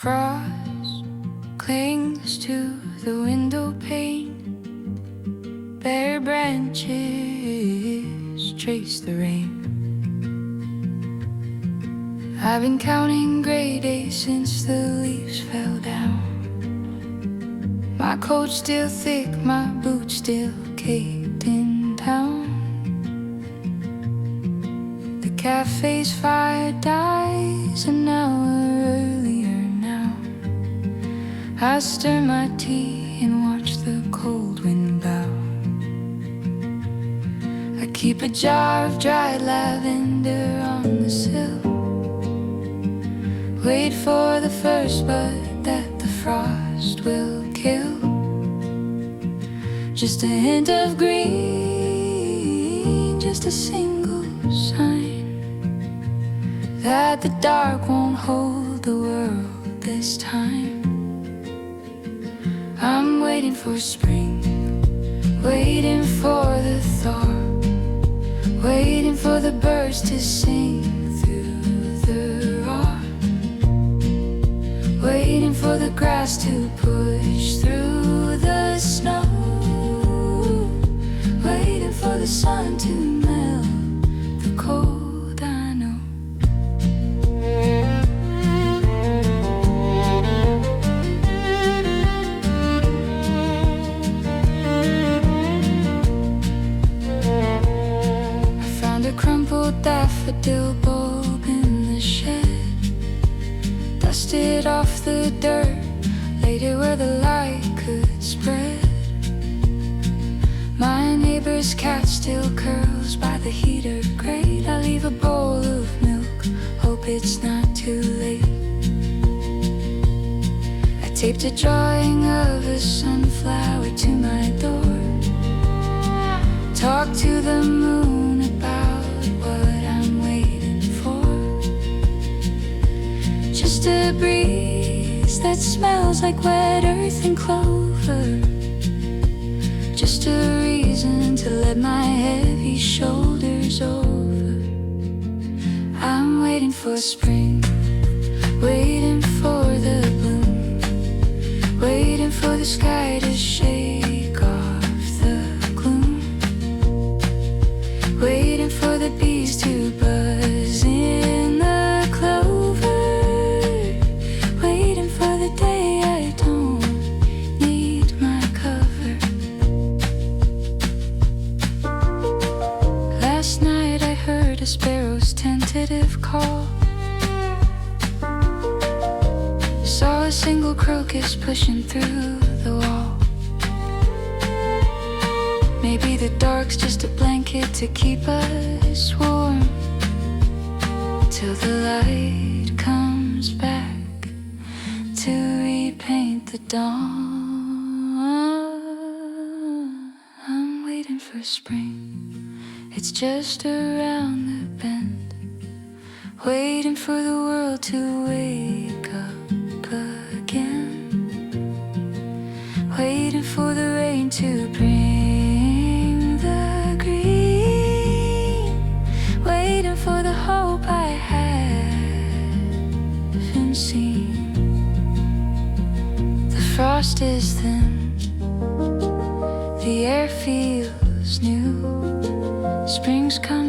Frost clings to the window pane. Bare branches trace the rain. I've been counting gray days since the leaves fell down. My coat still thick, my boots still caked in town. The cafe's fire dies an hour earlier now. I stir my tea and watch the cold wind bow. I keep a jar of dried lavender on the sill. Wait for the first bud that the frost will kill. Just a hint of green, just a single sign that the dark won't hold the world this time. I'm waiting for spring, waiting for the thaw, waiting for the birds to sing through the raw, waiting for the grass to push through the snow, waiting for the sun to melt the cold I know. I found a crumpled daffodil bulb in the shed, dusted off the dirt, laid it where the light could spread. My neighbor's cat still curls by the heater grate. I leave a bowl of milk, hope it's not too late. I taped a drawing of a sunflower to my door. Talk to the moon about what I'm waiting for. Just a breeze that smells like wet earth and clover. Just a reason to let my heavy shoulders over. I'm waiting for spring, waiting for the bloom, waiting for the sky to shake off the gloom, waiting for the bees to buzz in the clover, waiting for the day I don't need my cover. Last night I heard a sparrow's tentative call. Saw a single crocus pushing through the wall. Maybe the dark's just a blanket to keep us warm, till the light comes back to repaint the dawn. I'm waiting for spring, it's just around the bend, waiting for the world to wake up again, waiting for the rain to bring the green, waiting for the hope I haven't seen. The frost is thin, the air feels new, spring's coming.